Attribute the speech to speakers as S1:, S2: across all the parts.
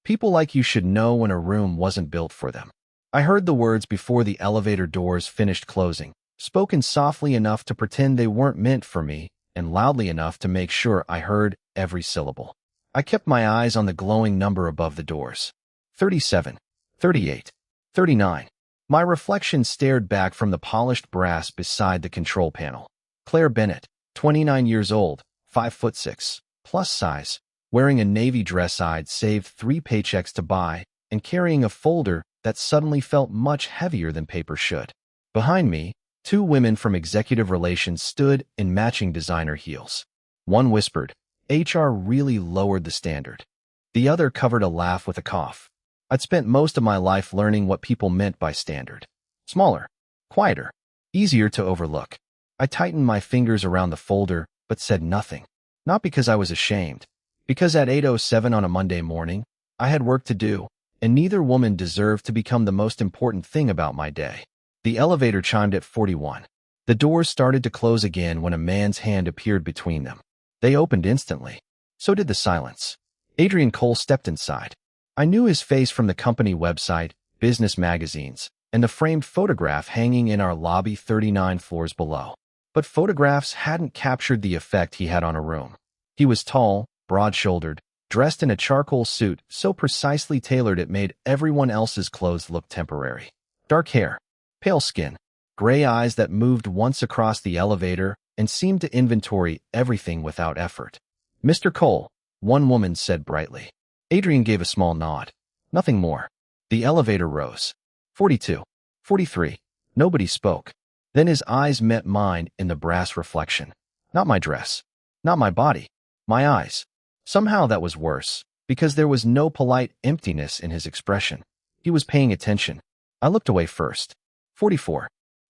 S1: People like you should know when a room wasn't built for them. I heard the words before the elevator doors finished closing, spoken softly enough to pretend they weren't meant for me, and loudly enough to make sure I heard every syllable. I kept my eyes on the glowing number above the doors. 37, 38, 39. My reflection stared back from the polished brass beside the control panel. Claire Bennett, 29 years old, 5'6", plus size, wearing a navy dress I'd saved 3 paychecks to buy, and carrying a folder that suddenly felt much heavier than paper should. Behind me, 2 women from executive relations stood in matching designer heels. One whispered, "HR really lowered the standard." The other covered a laugh with a cough. I'd spent most of my life learning what people meant by standard. Smaller, quieter, easier to overlook. I tightened my fingers around the folder, but said nothing. Not because I was ashamed, because at 8:07 on a Monday morning, I had work to do, and neither woman deserved to become the most important thing about my day. The elevator chimed at 41. The doors started to close again when a man's hand appeared between them. They opened instantly. So did the silence. Adrian Cole stepped inside. I knew his face from the company website, business magazines, and the framed photograph hanging in our lobby 39 floors below. But photographs hadn't captured the effect he had on a room. He was tall, broad-shouldered, dressed in a charcoal suit so precisely tailored it made everyone else's clothes look temporary. Dark hair, pale skin, gray eyes that moved once across the elevator and seemed to inventory everything without effort. "Mr. Cole," one woman said brightly. Adrian gave a small nod. Nothing more. The elevator rose. 42. 43. Nobody spoke. Then his eyes met mine in the brass reflection. Not my dress. Not my body. My eyes. Somehow that was worse, because there was no polite emptiness in his expression. He was paying attention. I looked away first. 44.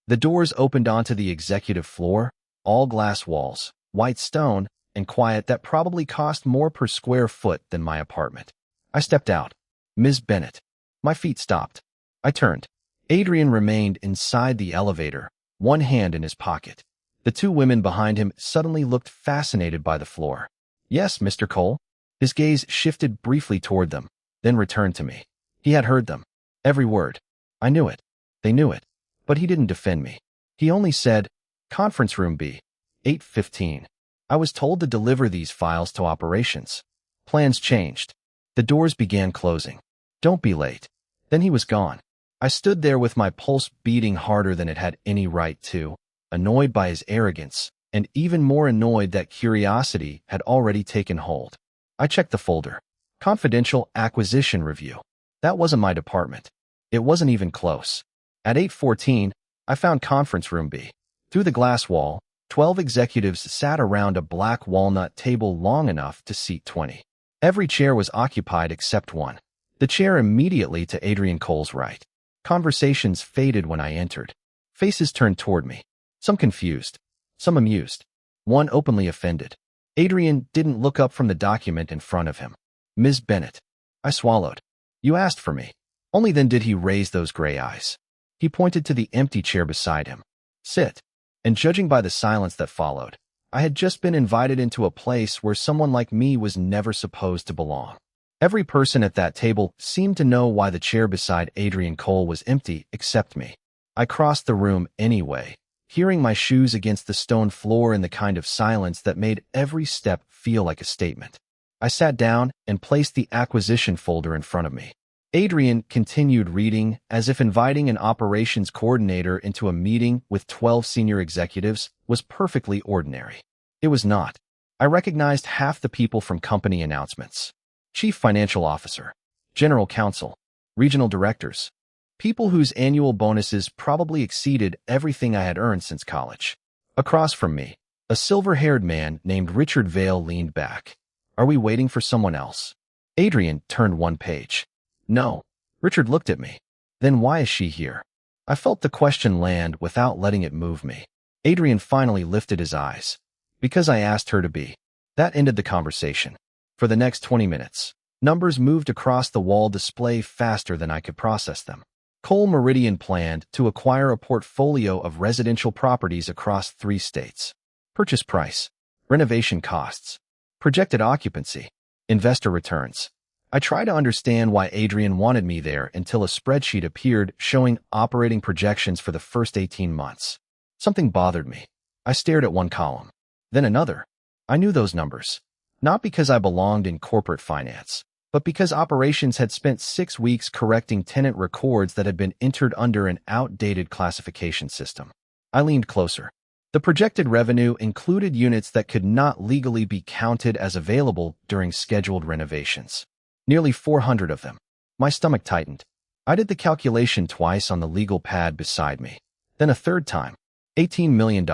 S1: The doors opened onto the executive floor, all glass walls, white stone, and quiet that probably cost more per square foot than my apartment. I stepped out. "Ms. Bennett." My feet stopped. I turned. Adrian remained inside the elevator, one hand in his pocket. The 2 women behind him suddenly looked fascinated by the floor. "Yes, Mr. Cole." His gaze shifted briefly toward them, then returned to me. He had heard them. Every word. I knew it. They knew it. But he didn't defend me. He only said, "Conference room B, 8:15. I was told to deliver these files to operations." Plans changed. The doors began closing. "Don't be late." Then he was gone. I stood there with my pulse beating harder than it had any right to, annoyed by his arrogance, and even more annoyed that curiosity had already taken hold. I checked the folder. Confidential acquisition review. That wasn't my department. It wasn't even close. At 8:14, I found conference room B. Through the glass wall, 12 executives sat around a black walnut table long enough to seat 20. Every chair was occupied except one. The chair immediately to Adrian Cole's right. Conversations faded when I entered. Faces turned toward me. Some confused. Some amused. One openly offended. Adrian didn't look up from the document in front of him. "Ms. Bennett." I swallowed. "You asked for me." Only then did he raise those gray eyes. He pointed to the empty chair beside him. "Sit." And judging by the silence that followed, I had just been invited into a place where someone like me was never supposed to belong. Every person at that table seemed to know why the chair beside Adrian Cole was empty except me. I crossed the room anyway, hearing my shoes against the stone floor in the kind of silence that made every step feel like a statement. I sat down and placed the acquisition folder in front of me. Adrian continued reading, as if inviting an operations coordinator into a meeting with 12 senior executives was perfectly ordinary. It was not. I recognized half the people from company announcements. Chief Financial Officer, General Counsel, Regional Directors, people whose annual bonuses probably exceeded everything I had earned since college. Across from me, a silver-haired man named Richard Vale leaned back. "Are we waiting for someone else?" Adrian turned one page. "No." Richard looked at me. "Then why is she here?" I felt the question land without letting it move me. Adrian finally lifted his eyes. "Because I asked her to be." That ended the conversation. For the next 20 minutes, numbers moved across the wall display faster than I could process them. Cole Meridian planned to acquire a portfolio of residential properties across 3 states. Purchase price, renovation costs, projected occupancy, investor returns. I tried to understand why Adrian wanted me there until a spreadsheet appeared showing operating projections for the first 18 months. Something bothered me. I stared at one column, then another. I knew those numbers, not because I belonged in corporate finance, but because operations had spent 6 weeks correcting tenant records that had been entered under an outdated classification system. I leaned closer. The projected revenue included units that could not legally be counted as available during scheduled renovations. Nearly 400 of them. My stomach tightened. I did the calculation twice on the legal pad beside me, then a third time. $18 million.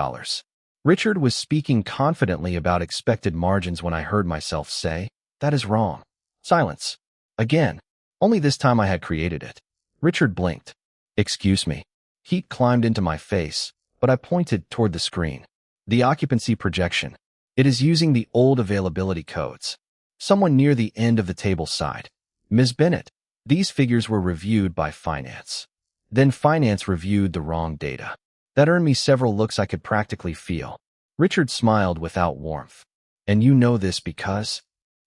S1: Richard was speaking confidently about expected margins when I heard myself say, "That is wrong." Silence. Again. Only this time I had created it. Richard blinked. "Excuse me." Heat climbed into my face, but I pointed toward the screen. The occupancy projection. It is using the old availability codes. Someone near the end of the table sighed. "Ms. Bennett, these figures were reviewed by finance. Then finance reviewed the wrong data." That earned me several looks I could practically feel. Richard smiled without warmth. "And you know this because?"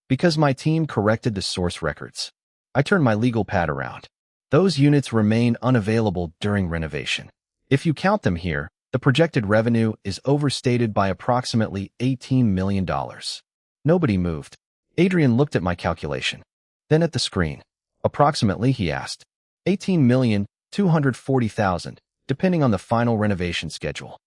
S1: "Because my team corrected the source records." I turned my legal pad around. "Those units remain unavailable during renovation. If you count them here, the projected revenue is overstated by approximately $18 million. Nobody moved. Adrian looked at my calculation, then at the screen. "Approximately," he asked. $18,240,000, depending on the final renovation schedule.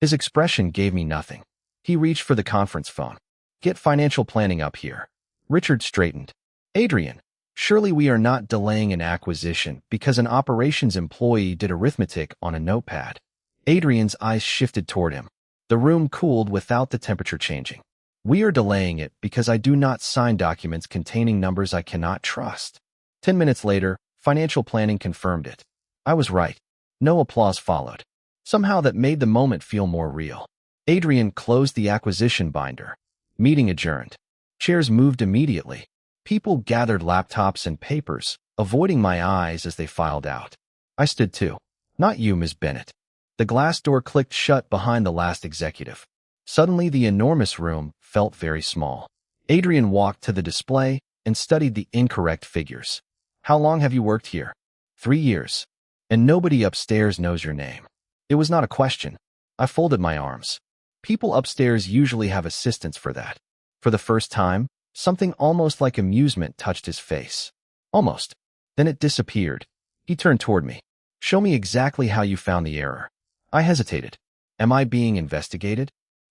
S1: His expression gave me nothing. He reached for the conference phone. "Get financial planning up here." Richard straightened. "Adrian, surely we are not delaying an acquisition because an operations employee did arithmetic on a notepad." Adrian's eyes shifted toward him. The room cooled without the temperature changing. "We are delaying it because I do not sign documents containing numbers I cannot trust." 10 minutes later, financial planning confirmed it. I was right. No applause followed. Somehow that made the moment feel more real. Adrian closed the acquisition binder. Meeting adjourned. Chairs moved immediately. People gathered laptops and papers, avoiding my eyes as they filed out. I stood too. "Not you, Ms. Bennett." The glass door clicked shut behind the last executive. Suddenly, the enormous room felt very small. Adrian walked to the display and studied the incorrect figures. "How long have you worked here?" 3 years. "And nobody upstairs knows your name." It was not a question. I folded my arms. People upstairs usually have assistants for that. For the first time, something almost like amusement touched his face. Almost. Then it disappeared. He turned toward me. "Show me exactly how you found the error." I hesitated. "Am I being investigated?"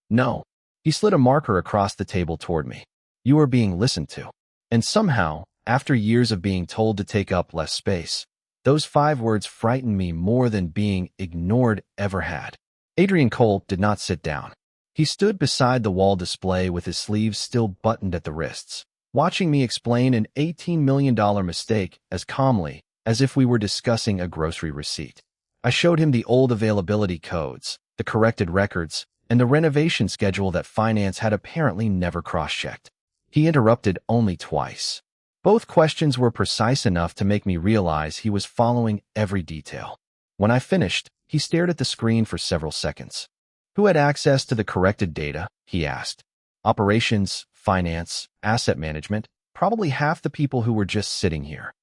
S1: "No." He slid a marker across the table toward me. "You are being listened to." And somehow, after years of being told to take up less space, those 5 words frightened me more than being ignored ever had. Adrian Cole did not sit down. He stood beside the wall display with his sleeves still buttoned at the wrists, watching me explain an $18 million mistake as calmly as if we were discussing a grocery receipt. I showed him the old availability codes, the corrected records, and the renovation schedule that finance had apparently never cross-checked. He interrupted only twice. Both questions were precise enough to make me realize he was following every detail. When I finished, he stared at the screen for several seconds. "Who had access to the corrected data?" he asked. "Operations, finance, asset management, probably half the people who were just sitting here."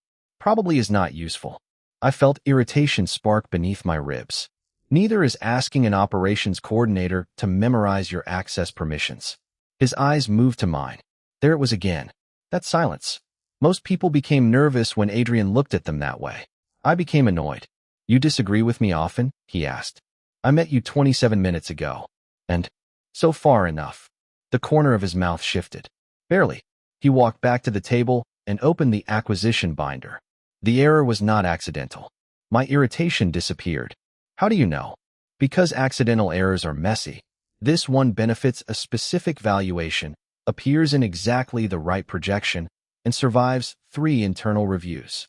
S1: Probably is not useful. I felt irritation spark beneath my ribs. Neither is asking an operations coordinator to memorize your access permissions. His eyes moved to mine. There it was again. That silence. Most people became nervous when Adrian looked at them that way. I became annoyed. "You disagree with me often?" he asked. "I met you 27 minutes ago. And so far enough." The corner of his mouth shifted. "Barely." He walked back to the table and opened the acquisition binder. The error was not accidental. My irritation disappeared. "How do you know?" "Because accidental errors are messy. This one benefits a specific valuation, appears in exactly the right projection, and survives 3 internal reviews."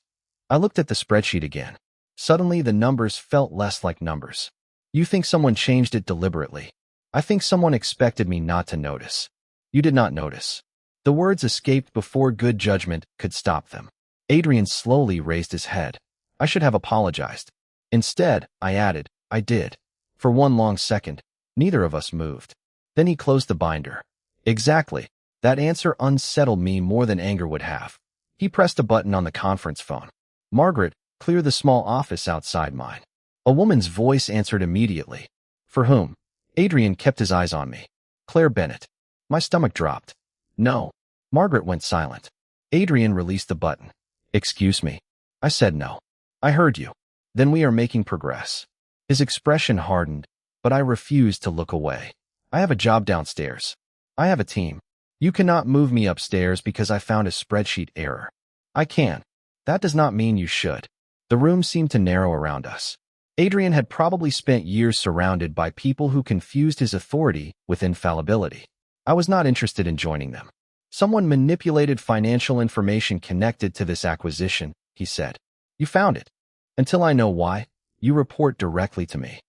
S1: I looked at the spreadsheet again. Suddenly, the numbers felt less like numbers. "You think someone changed it deliberately?" "I think someone expected me not to notice." "You did not notice." The words escaped before good judgment could stop them. Adrian slowly raised his head. I should have apologized. Instead, I added, "I did." For one long second, neither of us moved. Then he closed the binder. "Exactly." That answer unsettled me more than anger would have. He pressed a button on the conference phone. Margaret, clear the small office outside mine. A woman's voice answered immediately. For whom? Adrian kept his eyes on me. Claire Bennett. My stomach dropped. No. Margaret went silent. Adrian released the button. Excuse me. I said no. I heard you. Then we are making progress. His expression hardened, but I refused to look away. I have a job downstairs. I have a team. You cannot move me upstairs because I found a spreadsheet error. I can. That does not mean you should. The room seemed to narrow around us. Adrian had probably spent years surrounded by people who confused his authority with infallibility. I was not interested in joining them. Someone manipulated financial information connected to this acquisition, he said. You found it. Until I know why, you report directly to me.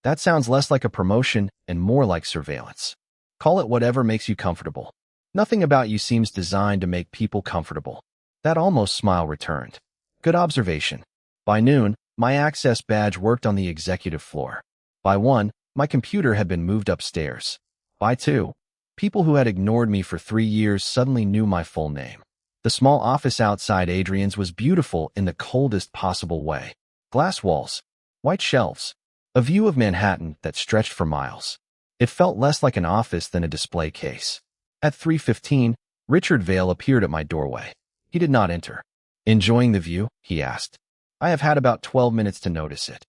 S1: That sounds less like a promotion and more like surveillance. Call it whatever makes you comfortable. Nothing about you seems designed to make people comfortable. That almost smile returned. Good observation. By noon, my access badge worked on the executive floor. By 1, my computer had been moved upstairs. By 2, people who had ignored me for 3 years suddenly knew my full name. The small office outside Adrian's was beautiful in the coldest possible way. Glass walls, white shelves, a view of Manhattan that stretched for miles. It felt less like an office than a display case. At 3:15, Richard Vale appeared at my doorway. He did not enter. Enjoying the view? He asked. I have had about 12 minutes to notice it.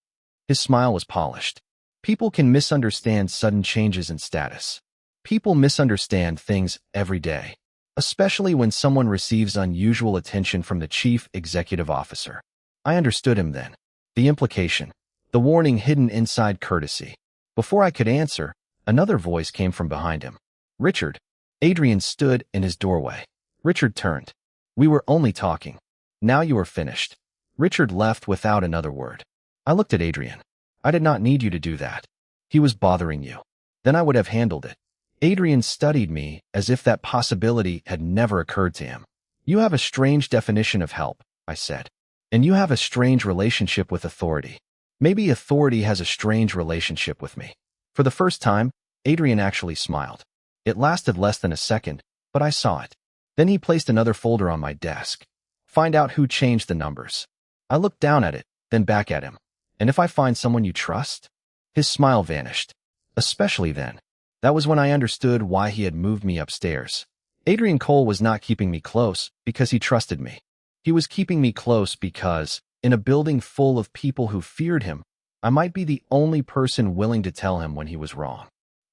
S1: His smile was polished. People can misunderstand sudden changes in status. People misunderstand things every day, especially when someone receives unusual attention from the chief executive officer. I understood him then. The implication, the warning hidden inside courtesy. Before I could answer, another voice came from behind him. Richard. Adrian stood in his doorway. Richard turned. We were only talking. Now you are finished. Richard left without another word. I looked at Adrian. I did not need you to do that. He was bothering you. Then I would have handled it. Adrian studied me as if that possibility had never occurred to him. You have a strange definition of help, I said. And you have a strange relationship with authority. Maybe authority has a strange relationship with me. For the first time, Adrian actually smiled. It lasted less than a second, but I saw it. Then he placed another folder on my desk. Find out who changed the numbers. I looked down at it, then back at him. And if I find someone you trust? His smile vanished. Especially then. That was when I understood why he had moved me upstairs. Adrian Cole was not keeping me close because he trusted me. He was keeping me close because, in a building full of people who feared him, I might be the only person willing to tell him when he was wrong.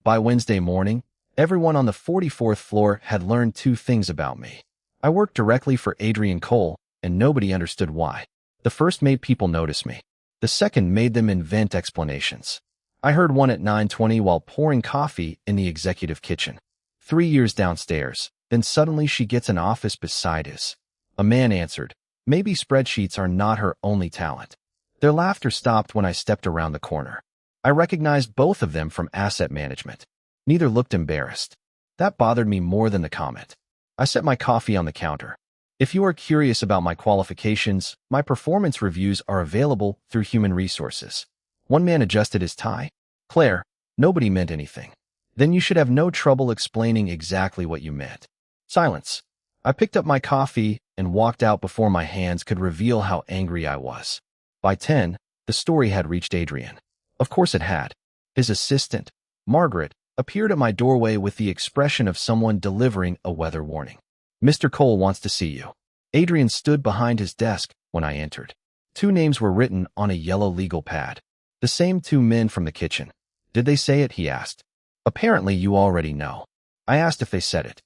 S1: By Wednesday morning, everyone on the 44th floor had learned 2 things about me. I worked directly for Adrian Cole, and nobody understood why. The first made people notice me. The second made them invent explanations. I heard one at 9:20 while pouring coffee in the executive kitchen. 3 years downstairs, then suddenly she gets an office beside his. A man answered, maybe spreadsheets are not her only talent. Their laughter stopped when I stepped around the corner. I recognized both of them from asset management. Neither looked embarrassed. That bothered me more than the comment. I set my coffee on the counter. If you are curious about my qualifications, my performance reviews are available through Human Resources. One man adjusted his tie. Claire, nobody meant anything. Then you should have no trouble explaining exactly what you meant. Silence. I picked up my coffee and walked out before my hands could reveal how angry I was. By 10, the story had reached Adrian. Of course it had. His assistant, Margaret, appeared at my doorway with the expression of someone delivering a weather warning. Mr. Cole wants to see you. Adrian stood behind his desk when I entered. 2 names were written on a yellow legal pad. The same 2 men from the kitchen. Did they say it? He asked. Apparently you already know. I asked if they said it.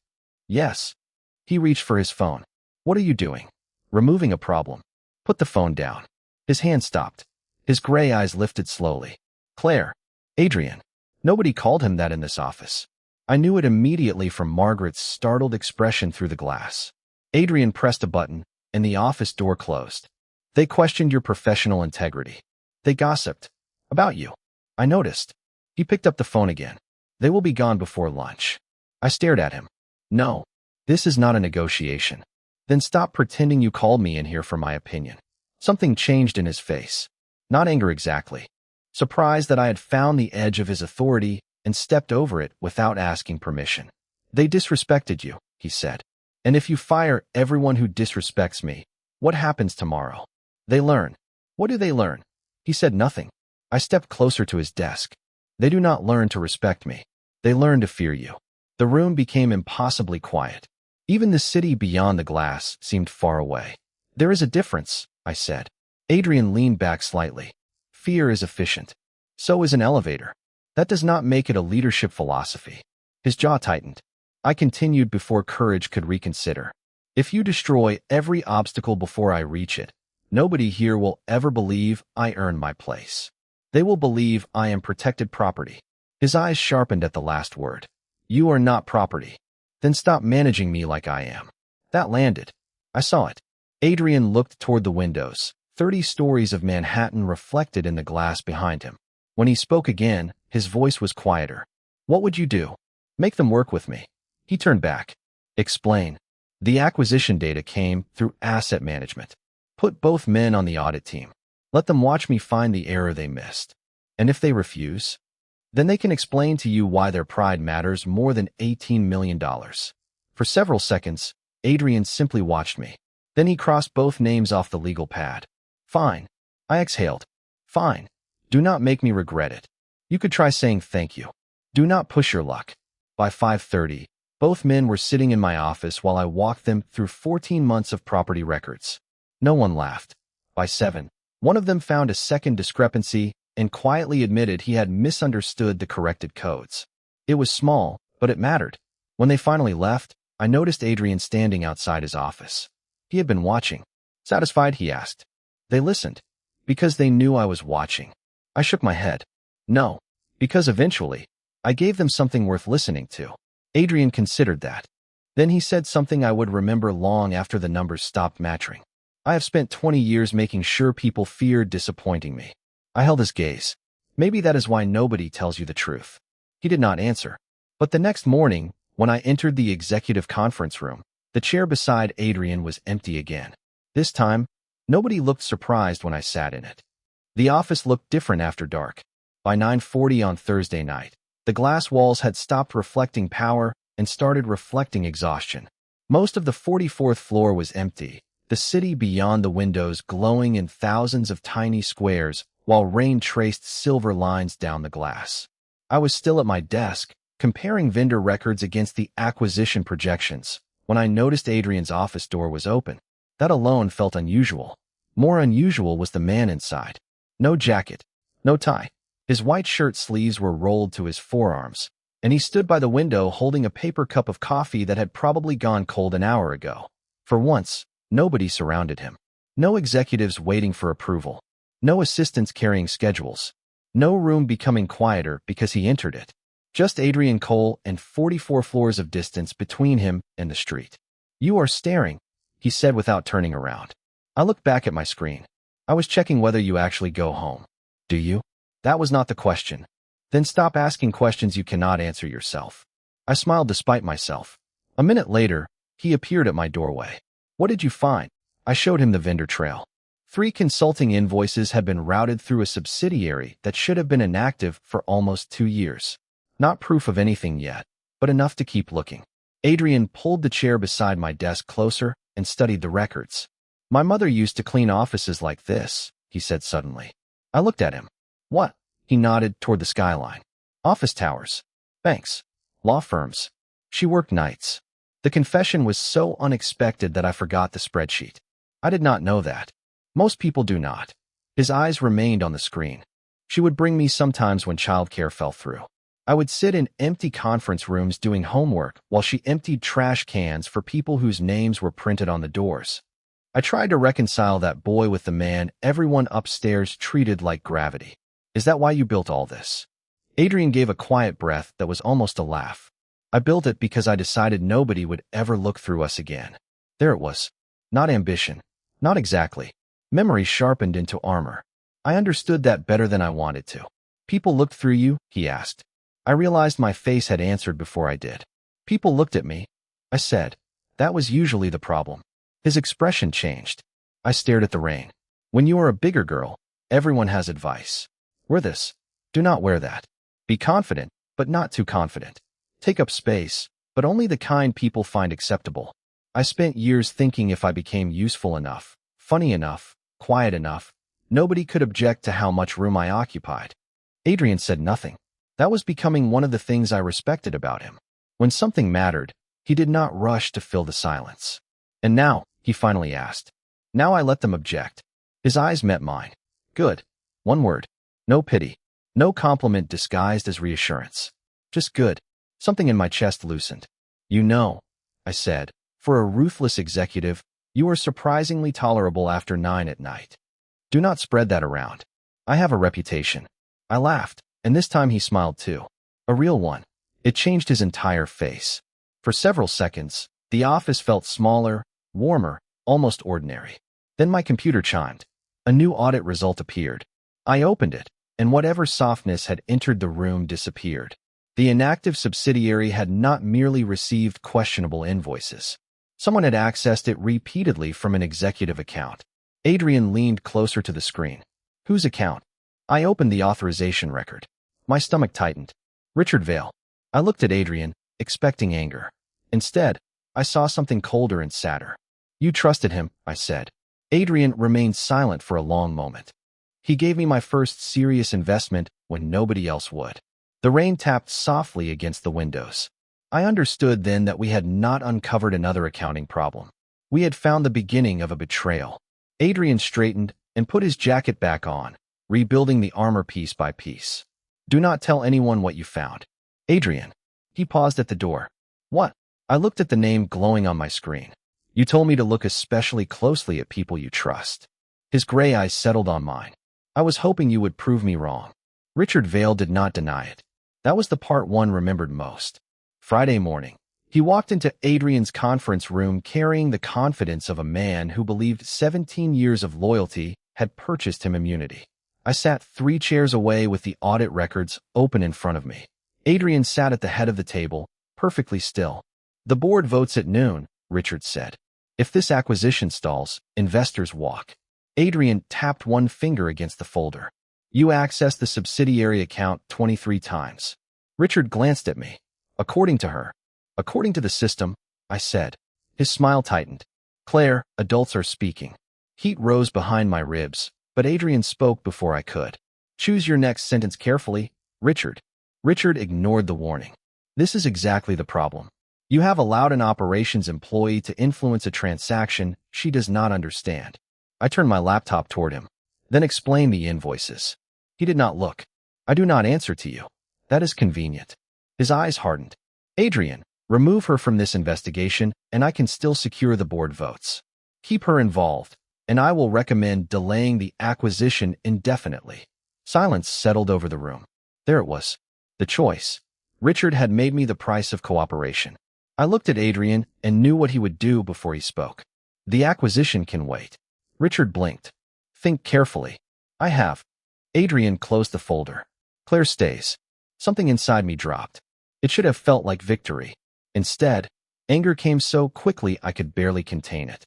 S1: Yes. He reached for his phone. What are you doing? Removing a problem. Put the phone down. His hand stopped. His gray eyes lifted slowly. Claire. Adrian. Nobody called him that in this office. I knew it immediately from Margaret's startled expression through the glass. Adrian pressed a button, and the office door closed. They questioned your professional integrity. They gossiped. About you. I noticed. He picked up the phone again. They will be gone before lunch. I stared at him. No. This is not a negotiation. Then stop pretending you called me in here for my opinion. Something changed in his face. Not anger exactly. Surprised that I had found the edge of his authority and stepped over it without asking permission. They disrespected you, he said. And if you fire everyone who disrespects me, what happens tomorrow? They learn. What do they learn? He said nothing. I stepped closer to his desk. They do not learn to respect me. They learn to fear you. The room became impossibly quiet. Even the city beyond the glass seemed far away. There is a difference, I said. Adrian leaned back slightly. Fear is efficient. So is an elevator. That does not make it a leadership philosophy. His jaw tightened. I continued before courage could reconsider. If you destroy every obstacle before I reach it, nobody here will ever believe I earned my place. They will believe I am protected property. His eyes sharpened at the last word. You are not property. Then stop managing me like I am. That landed. I saw it. Adrian looked toward the windows, 30 stories of Manhattan reflected in the glass behind him. When he spoke again, his voice was quieter. What would you do? Make them work with me. He turned back. Explain. The acquisition data came through asset management. Put both men on the audit team. Let them watch me find the error they missed. And if they refuse, then they can explain to you why their pride matters more than $18 million. For several seconds, Adrian simply watched me. Then he crossed both names off the legal pad. Fine. I exhaled. Fine. Do not make me regret it. You could try saying thank you. Do not push your luck. By 5:30, both men were sitting in my office while I walked them through 14 months of property records. No one laughed. By 7, one of them found a second discrepancy and quietly admitted he had misunderstood the corrected codes. It was small, but it mattered. When they finally left, I noticed Adrian standing outside his office. He had been watching. Satisfied, he asked. They listened. Because they knew I was watching. I shook my head. No. Because eventually, I gave them something worth listening to. Adrian considered that. Then he said something I would remember long after the numbers stopped matching. I have spent 20 years making sure people feared disappointing me. I held his gaze. Maybe that is why nobody tells you the truth. He did not answer. But the next morning, when I entered the executive conference room, the chair beside Adrian was empty again. This time, nobody looked surprised when I sat in it. The office looked different after dark. By 9:40 on Thursday night, the glass walls had stopped reflecting power and started reflecting exhaustion. Most of the 44th floor was empty, the city beyond the windows glowing in thousands of tiny squares while rain traced silver lines down the glass. I was still at my desk, comparing vendor records against the acquisition projections, when I noticed Adrian's office door was open. That alone felt unusual. More unusual was the man inside. No jacket, no tie. His white shirt sleeves were rolled to his forearms, and he stood by the window holding a paper cup of coffee that had probably gone cold an hour ago. For once, nobody surrounded him. No executives waiting for approval. No assistants carrying schedules. No room becoming quieter because he entered it. Just Adrian Cole and 44 floors of distance between him and the street. You are staring, he said without turning around. I looked back at my screen. I was checking whether you actually go home. Do you? That was not the question. Then stop asking questions you cannot answer yourself. I smiled despite myself. A minute later, he appeared at my doorway. What did you find? I showed him the vendor trail. 3 consulting invoices had been routed through a subsidiary that should have been inactive for almost 2 years. Not proof of anything yet, but enough to keep looking. Adrian pulled the chair beside my desk closer and studied the records. My mother used to clean offices like this, he said suddenly. I looked at him. What? He nodded toward the skyline. Office towers. Banks. Law firms. She worked nights. The confession was so unexpected that I forgot the spreadsheet. I did not know that. Most people do not. His eyes remained on the screen. She would bring me sometimes when childcare fell through. I would sit in empty conference rooms doing homework while she emptied trash cans for people whose names were printed on the doors. I tried to reconcile that boy with the man everyone upstairs treated like gravity. Is that why you built all this? Adrian gave a quiet breath that was almost a laugh. I built it because I decided nobody would ever look through us again. There it was. Not ambition. Not exactly. Memory sharpened into armor. I understood that better than I wanted to. People looked through you, he asked. I realized my face had answered before I did. People looked at me. I said. That was usually the problem. His expression changed. I stared at the rain. When you are a bigger girl, everyone has advice. Wear this. Do not wear that. Be confident, but not too confident. Take up space, but only the kind people find acceptable. I spent years thinking if I became useful enough, funny enough, quiet enough, nobody could object to how much room I occupied. Adrian said nothing. That was becoming one of the things I respected about him. When something mattered, he did not rush to fill the silence. And now, he finally asked. Now I let them object. His eyes met mine. Good. One word. No pity. No compliment disguised as reassurance. Just good. Something in my chest loosened. You know, I said, for a ruthless executive, you are surprisingly tolerable after 9 at night. Do not spread that around. I have a reputation. I laughed, and this time he smiled too. A real one. It changed his entire face. For several seconds, the office felt smaller, warmer, almost ordinary. Then my computer chimed. A new audit result appeared. I opened it, and whatever softness had entered the room disappeared. The inactive subsidiary had not merely received questionable invoices. Someone had accessed it repeatedly from an executive account. Adrian leaned closer to the screen. Whose account? I opened the authorization record. My stomach tightened. Richard Vale. I looked at Adrian, expecting anger. Instead, I saw something colder and sadder. You trusted him, I said. Adrian remained silent for a long moment. He gave me my first serious investment when nobody else would. The rain tapped softly against the windows. I understood then that we had not uncovered another accounting problem. We had found the beginning of a betrayal. Adrian straightened and put his jacket back on, rebuilding the armor piece by piece. Do not tell anyone what you found. Adrian. He paused at the door. What? I looked at the name glowing on my screen. You told me to look especially closely at people you trust. His gray eyes settled on mine. I was hoping you would prove me wrong. Richard Vale did not deny it. That was the part one remembered most. Friday morning, he walked into Adrian's conference room carrying the confidence of a man who believed 17 years of loyalty had purchased him immunity. I sat 3 chairs away with the audit records open in front of me. Adrian sat at the head of the table, perfectly still. The board votes at noon, Richard said. If this acquisition stalls, investors walk. Adrian tapped one finger against the folder. You accessed the subsidiary account 23 times. Richard glanced at me. According to her. According to the system, I said. His smile tightened. Claire, adults are speaking. Heat rose behind my ribs, but Adrian spoke before I could. Choose your next sentence carefully, Richard. Richard ignored the warning. This is exactly the problem. You have allowed an operations employee to influence a transaction she does not understand. I turned my laptop toward him, then explained the invoices. He did not look. I do not answer to you. That is convenient. His eyes hardened. Adrian, remove her from this investigation, and I can still secure the board votes. Keep her involved, and I will recommend delaying the acquisition indefinitely. Silence settled over the room. There it was. The choice. Richard had made me the price of cooperation. I looked at Adrian and knew what he would do before he spoke. The acquisition can wait. Richard blinked. Think carefully. I have. Adrian closed the folder. Claire stays. Something inside me dropped. It should have felt like victory. Instead, anger came so quickly I could barely contain it.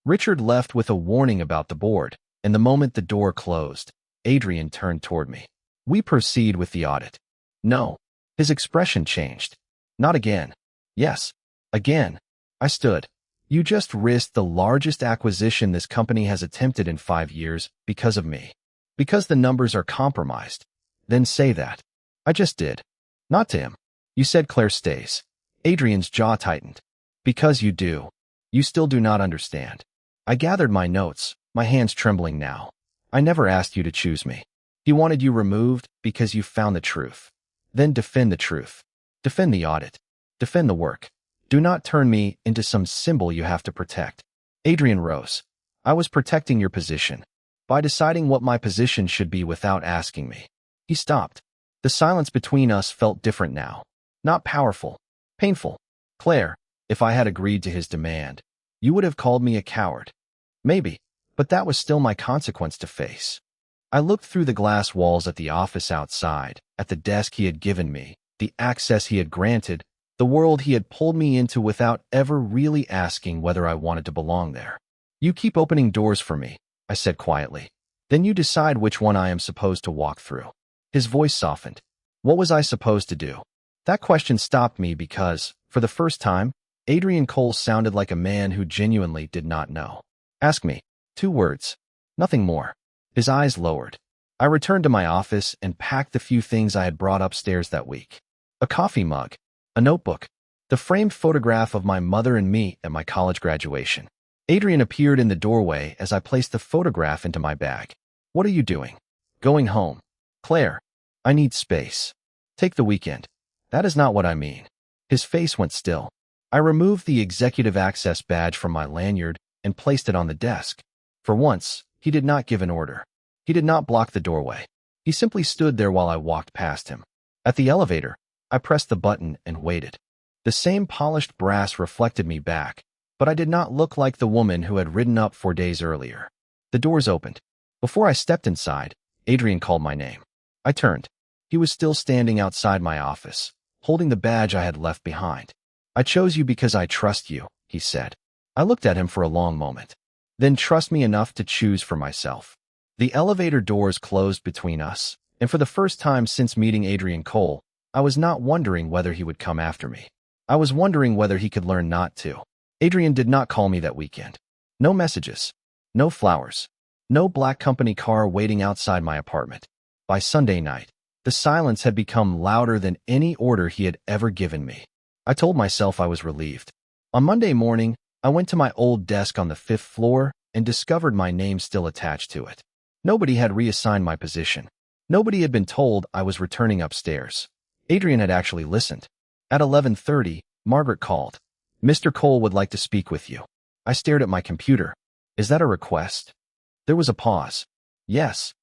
S1: Richard left with a warning about the board, and the moment the door closed, Adrian turned toward me. We proceed with the audit. No. His expression changed. Not again. Yes. Again. I stood. You just risked the largest acquisition this company has attempted in 5 years because of me. Because the numbers are compromised. Then say that. I just did. Not to him. You said Claire stays. Adrian's jaw tightened. Because you do. You still do not understand. I gathered my notes, my hands trembling now. I never asked you to choose me. He wanted you removed because you found the truth. Then defend the truth. Defend the audit. Defend the work. Do not turn me into some symbol you have to protect. Adrian rose. I was protecting your position. By deciding what my position should be without asking me. He stopped. The silence between us felt different now. Not powerful. Painful. Claire, if I had agreed to his demand, you would have called me a coward. Maybe, but that was still my consequence to face. I looked through the glass walls at the office outside, at the desk he had given me, the access he had granted, the world he had pulled me into without ever really asking whether I wanted to belong there. You keep opening doors for me, I said quietly. Then you decide which one I am supposed to walk through. His voice softened. What was I supposed to do? That question stopped me because, for the first time, Adrian Cole sounded like a man who genuinely did not know. Ask me. 2 words. Nothing more. His eyes lowered. I returned to my office and packed the few things I had brought upstairs that week. A coffee mug, a notebook, the framed photograph of my mother and me at my college graduation. Adrian appeared in the doorway as I placed the photograph into my bag. What are you doing? Going home. Claire, I need space. Take the weekend. That is not what I mean. His face went still. I removed the executive access badge from my lanyard and placed it on the desk. For once, he did not give an order. He did not block the doorway. He simply stood there while I walked past him. At the elevator, I pressed the button and waited. The same polished brass reflected me back, but I did not look like the woman who had ridden up 4 days earlier. The doors opened. Before I stepped inside, Adrian called my name. I turned. He was still standing outside my office, holding the badge I had left behind. I chose you because I trust you, he said. I looked at him for a long moment. Then trust me enough to choose for myself. The elevator doors closed between us, and for the first time since meeting Adrian Cole, I was not wondering whether he would come after me. I was wondering whether he could learn not to. Adrian did not call me that weekend. No messages. No flowers. No black company car waiting outside my apartment. By Sunday night, the silence had become louder than any order he had ever given me. I told myself I was relieved. On Monday morning, I went to my old desk on the 5th floor and discovered my name still attached to it. Nobody had reassigned my position. Nobody had been told I was returning upstairs. Adrian had actually listened. At 11:30, Margaret called. Mr. Cole would like to speak with you. I stared at my computer. Is that a request? There was a pause. Yes.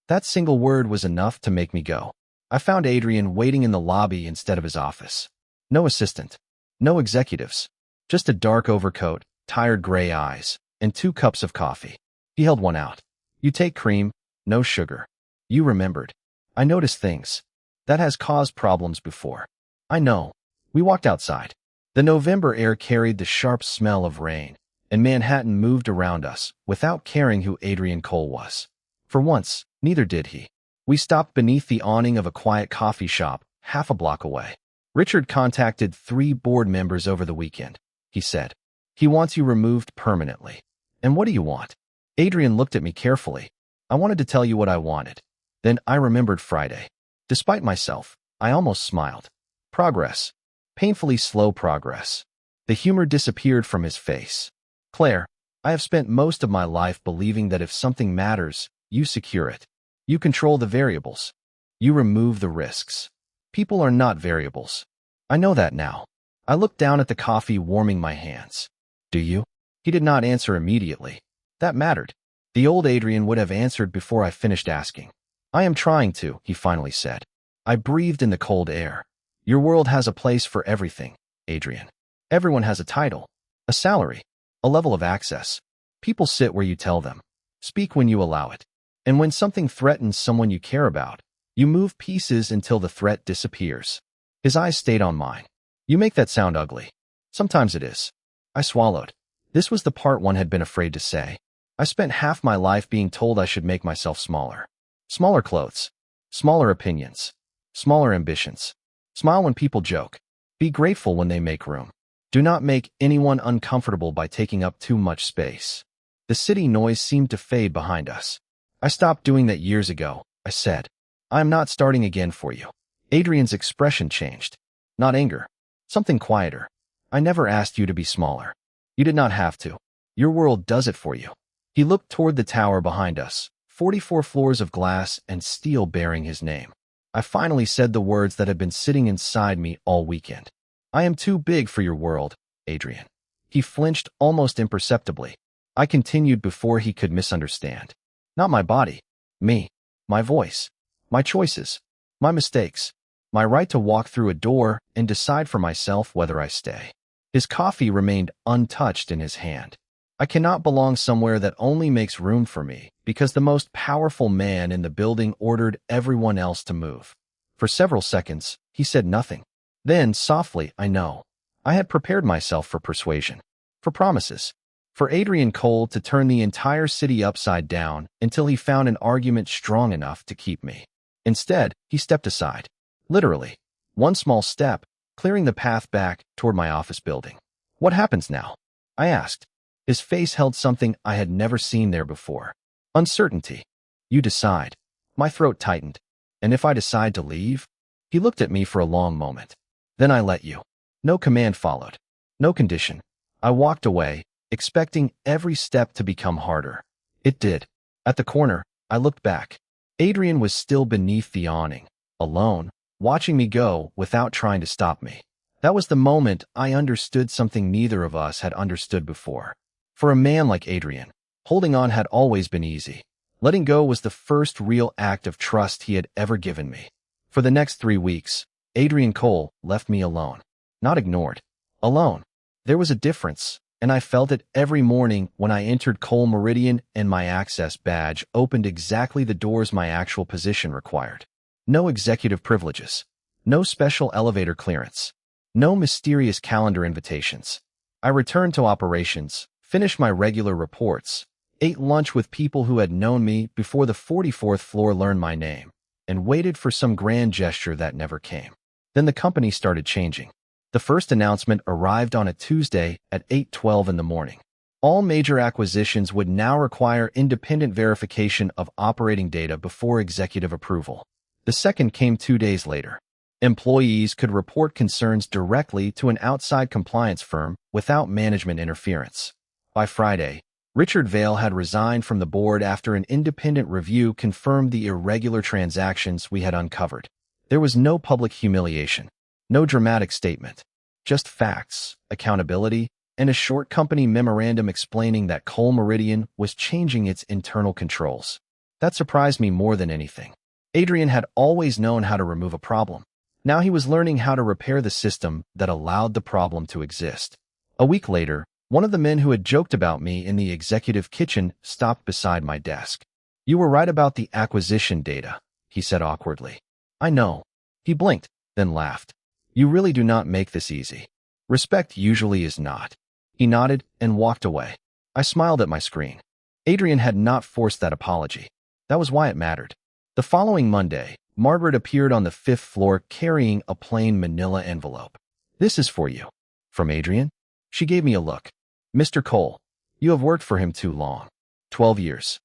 S1: That single word was enough to make me go. I found Adrian waiting in the lobby instead of his office. No assistant. No executives. Just a dark overcoat, tired gray eyes, and 2 cups of coffee. He held one out. You take cream, no sugar. You remembered. I noticed things. That has caused problems before. I know. We walked outside. The November air carried the sharp smell of rain, and Manhattan moved around us without caring who Adrian Cole was. For once, neither did he. We stopped beneath the awning of a quiet coffee shop half a block away. Richard contacted 3 board members over the weekend, he said. He wants you removed permanently. And what do you want? Adrian looked at me carefully. I wanted to tell you what I wanted. Then I remembered Friday. Despite myself, I almost smiled. Progress. Painfully slow progress. The humor disappeared from his face. Claire, I have spent most of my life believing that if something matters, you secure it. You control the variables. You remove the risks. People are not variables. I know that now. I looked down at the coffee warming my hands. Do you? He did not answer immediately. That mattered. The old Adrian would have answered before I finished asking. I am trying to, he finally said. I breathed in the cold air. Your world has a place for everything, Adrian. Everyone has a title, a salary, a level of access. People sit where you tell them. Speak when you allow it. And when something threatens someone you care about, you move pieces until the threat disappears. His eyes stayed on mine. You make that sound ugly. Sometimes it is. I swallowed. This was the part one had been afraid to say. I spent half my life being told I should make myself smaller. Smaller clothes. Smaller opinions. Smaller ambitions. Smile when people joke. Be grateful when they make room. Do not make anyone uncomfortable by taking up too much space. The city noise seemed to fade behind us. I stopped doing that years ago, I said. I am not starting again for you. Adrian's expression changed. Not anger. Something quieter. I never asked you to be smaller. You did not have to. Your world does it for you. He looked toward the tower behind us, 44 floors of glass and steel bearing his name. I finally said the words that had been sitting inside me all weekend. I am too big for your world, Adrian. He flinched almost imperceptibly. I continued before he could misunderstand. Not my body. Me. My voice. My choices. My mistakes. My right to walk through a door and decide for myself whether I stay. His coffee remained untouched in his hand. I cannot belong somewhere that only makes room for me because the most powerful man in the building ordered everyone else to move. For several seconds, he said nothing. Then, softly, I know. I had prepared myself for persuasion, for promises, for Adrian Cole to turn the entire city upside down until he found an argument strong enough to keep me. Instead, he stepped aside. Literally. One small step, clearing the path back toward my office building. What happens now? I asked. His face held something I had never seen there before. Uncertainty. You decide. My throat tightened. And if I decide to leave? He looked at me for a long moment. Then I let you. No command followed. No condition. I walked away, expecting every step to become harder. It did. At the corner, I looked back. Adrian was still beneath the awning, alone, watching me go without trying to stop me. That was the moment I understood something neither of us had understood before. For a man like Adrian, holding on had always been easy. Letting go was the first real act of trust he had ever given me. For the next 3 weeks, Adrian Cole left me alone. Not ignored. Alone. There was a difference, and I felt it every morning when I entered Cole Meridian and my access badge opened exactly the doors my actual position required. No executive privileges. No special elevator clearance. No mysterious calendar invitations. I returned to operations, finished my regular reports, ate lunch with people who had known me before the 44th floor learned my name, and waited for some grand gesture that never came. Then the company started changing. The first announcement arrived on a Tuesday at 8:12 in the morning. All major acquisitions would now require independent verification of operating data before executive approval. The second came 2 days later. Employees could report concerns directly to an outside compliance firm without management interference. By Friday, Richard Vale had resigned from the board after an independent review confirmed the irregular transactions we had uncovered. There was no public humiliation, no dramatic statement, just facts, accountability, and a short company memorandum explaining that Cole Meridian was changing its internal controls. That surprised me more than anything. Adrian had always known how to remove a problem. Now he was learning how to repair the system that allowed the problem to exist. A week later, one of the men who had joked about me in the executive kitchen stopped beside my desk. "You were right about the acquisition data," he said awkwardly. "I know." He blinked, then laughed. "You really do not make this easy. Respect usually is not." He nodded and walked away. I smiled at my screen. Adrian had not forced that apology. That was why it mattered. The following Monday, Margaret appeared on the 5th floor carrying a plain manila envelope. "This is for you." "From Adrian?" She gave me a look. "Mr. Cole, you have worked for him too long. 12 years.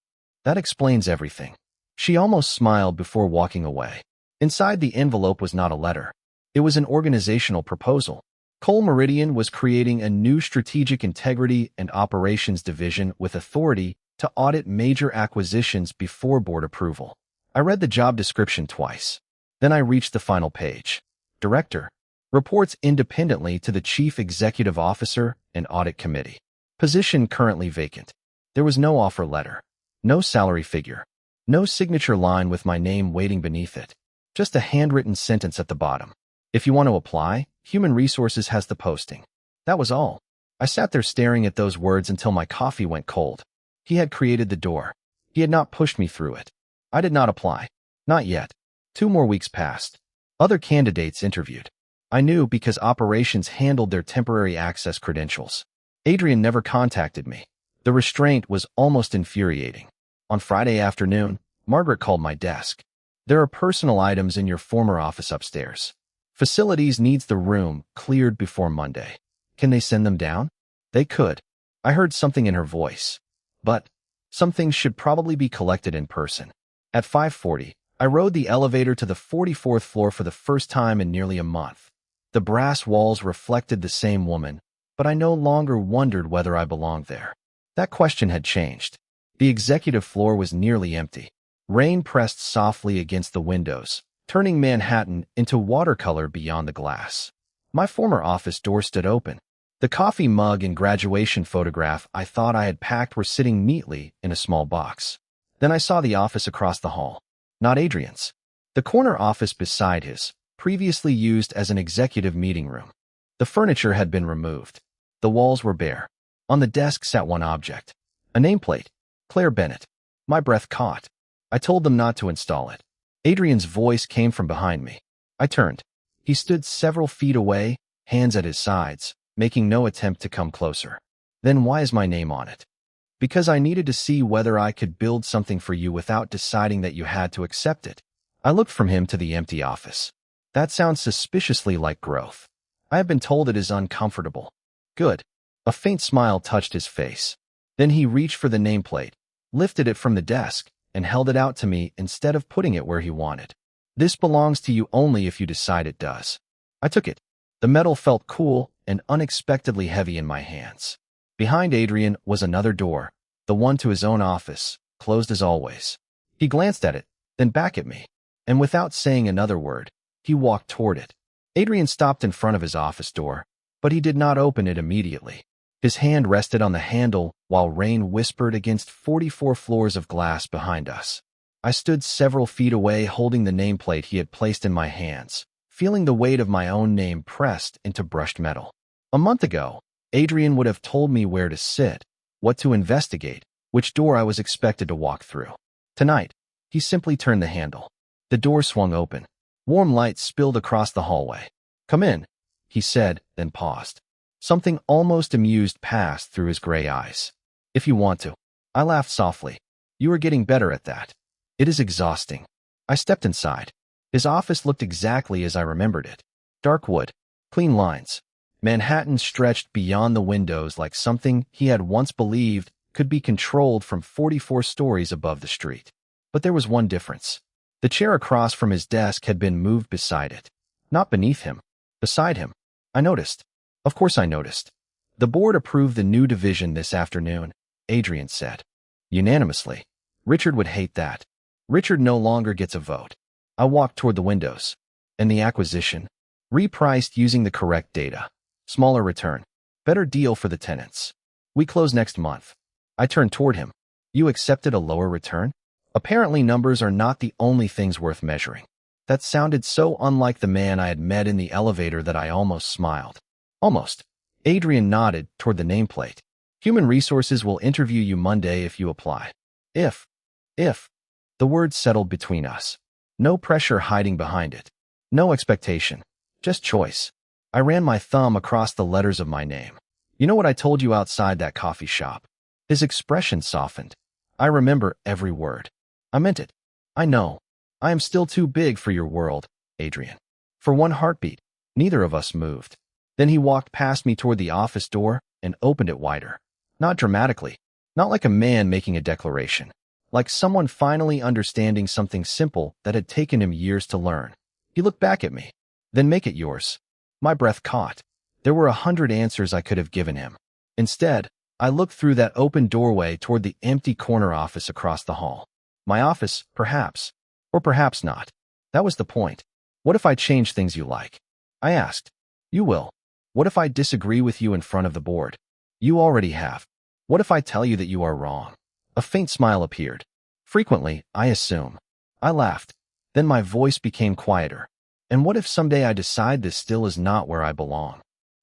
S1: That explains everything." She almost smiled before walking away. Inside the envelope was not a letter. It was an organizational proposal. Cole Meridian was creating a new strategic integrity and operations division with authority to audit major acquisitions before board approval. I read the job description twice. Then I reached the final page. Director. Reports independently to the Chief Executive Officer and Audit Committee. Position currently vacant. There was no offer letter. No salary figure. No signature line with my name waiting beneath it. Just a handwritten sentence at the bottom. "If you want to apply, Human Resources has the posting." That was all. I sat there staring at those words until my coffee went cold. He had created the door. He had not pushed me through it. I did not apply. Not yet. 2 more weeks passed. Other candidates interviewed. I knew because operations handled their temporary access credentials. Adrian never contacted me. The restraint was almost infuriating. On Friday afternoon, Margaret called my desk. "There are personal items in your former office upstairs. Facilities needs the room cleared before Monday. Can they send them down?" They could. I heard something in her voice. But some things should probably be collected in person. At 5:40, I rode the elevator to the 44th floor for the first time in nearly a month. The brass walls reflected the same woman, but I no longer wondered whether I belonged there. That question had changed. The executive floor was nearly empty. Rain pressed softly against the windows, turning Manhattan into watercolor beyond the glass. My former office door stood open. The coffee mug and graduation photograph I thought I had packed were sitting neatly in a small box. Then I saw the office across the hall. Not Adrian's. The corner office beside his, previously used as an executive meeting room. The furniture had been removed. The walls were bare. On the desk sat one object. A nameplate. Claire Bennett. My breath caught. I told them not to install it. Adrian's voice came from behind me. I turned. He stood several feet away, hands at his sides, making no attempt to come closer. "Then why is my name on it?" "Because I needed to see whether I could build something for you without deciding that you had to accept it." I looked from him to the empty office. "That sounds suspiciously like growth." "I have been told it is uncomfortable." Good. A faint smile touched his face. Then he reached for the nameplate, lifted it from the desk, and held it out to me instead of putting it where he wanted. This belongs to you only if you decide it does. I took it. The metal felt cool and unexpectedly heavy in my hands. Behind Adrian was another door, the one to his own office, closed as always. He glanced at it, then back at me, and without saying another word, he walked toward it. Adrian stopped in front of his office door, but he did not open it immediately. His hand rested on the handle while rain whispered against 44 floors of glass behind us. I stood several feet away holding the nameplate he had placed in my hands, feeling the weight of my own name pressed into brushed metal. A month ago, Adrian would have told me where to sit, what to investigate, which door I was expected to walk through. Tonight, he simply turned the handle. The door swung open. Warm light spilled across the hallway. "Come in," he said, then paused. Something almost amused passed through his gray eyes. "If you want to." I laughed softly. "You are getting better at that." "It is exhausting." I stepped inside. His office looked exactly as I remembered it. Dark wood, clean lines. Manhattan stretched beyond the windows like something he had once believed could be controlled from 44 stories above the street. But there was one difference. The chair across from his desk had been moved beside it. Not beneath him, beside him. I noticed. Of course I noticed. "The board approved the new division this afternoon," Adrian said. "Unanimously. Richard would hate that. Richard no longer gets a vote." I walked toward the windows. "And the acquisition? Repriced using the correct data. Smaller return. Better deal for the tenants. We close next month." I turned toward him. "You accepted a lower return?" Apparently numbers are not the only things worth measuring. That sounded so unlike the man I had met in the elevator that I almost smiled. "Almost." Adrian nodded toward the nameplate. "Human Resources will interview you Monday if you apply." If. The words settled between us. No pressure hiding behind it. No expectation. Just choice. I ran my thumb across the letters of my name. "You know what I told you outside that coffee shop?" His expression softened. "I remember every word. I meant it. I know. I am still too big for your world, Adrian." For one heartbeat, neither of us moved. Then he walked past me toward the office door and opened it wider. Not dramatically, not like a man making a declaration, like someone finally understanding something simple that had taken him years to learn. He looked back at me. "Then make it yours." My breath caught. There were 100 answers I could have given him. Instead, I looked through that open doorway toward the empty corner office across the hall. My office, perhaps. Or perhaps not. That was the point. "What if I change things you like?" I asked. "You will." "What if I disagree with you in front of the board?" "You already have." "What if I tell you that you are wrong?" A faint smile appeared. "Frequently, I assume." I laughed. Then my voice became quieter. "And what if someday I decide this still is not where I belong?"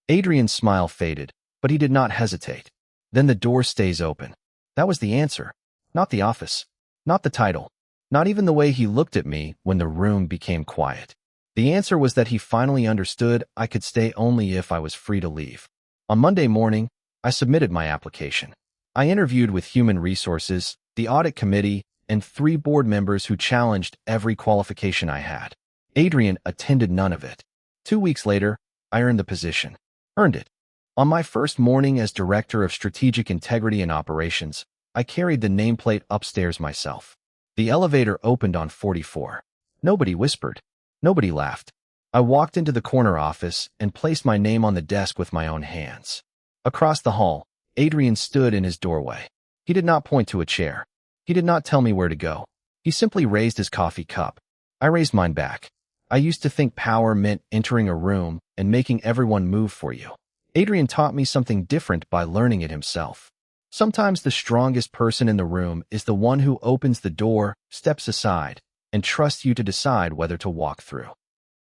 S1: Adrian's smile faded, but he did not hesitate. "Then the door stays open." That was the answer. Not the office. Not the title. Not even the way he looked at me when the room became quiet. The answer was that he finally understood I could stay only if I was free to leave. On Monday morning, I submitted my application. I interviewed with Human Resources, the Audit Committee, and 3 board members who challenged every qualification I had. Adrian attended none of it. 2 weeks later, I earned the position. Earned it. On my first morning as Director of Strategic Integrity and Operations, I carried the nameplate upstairs myself. The elevator opened on 44. Nobody whispered. Nobody laughed. I walked into the corner office and placed my name on the desk with my own hands. Across the hall, Adrian stood in his doorway. He did not point to a chair. He did not tell me where to go. He simply raised his coffee cup. I raised mine back. I used to think power meant entering a room and making everyone move for you. Adrian taught me something different by learning it himself. Sometimes the strongest person in the room is the one who opens the door, steps aside, and trusts you to decide whether to walk through.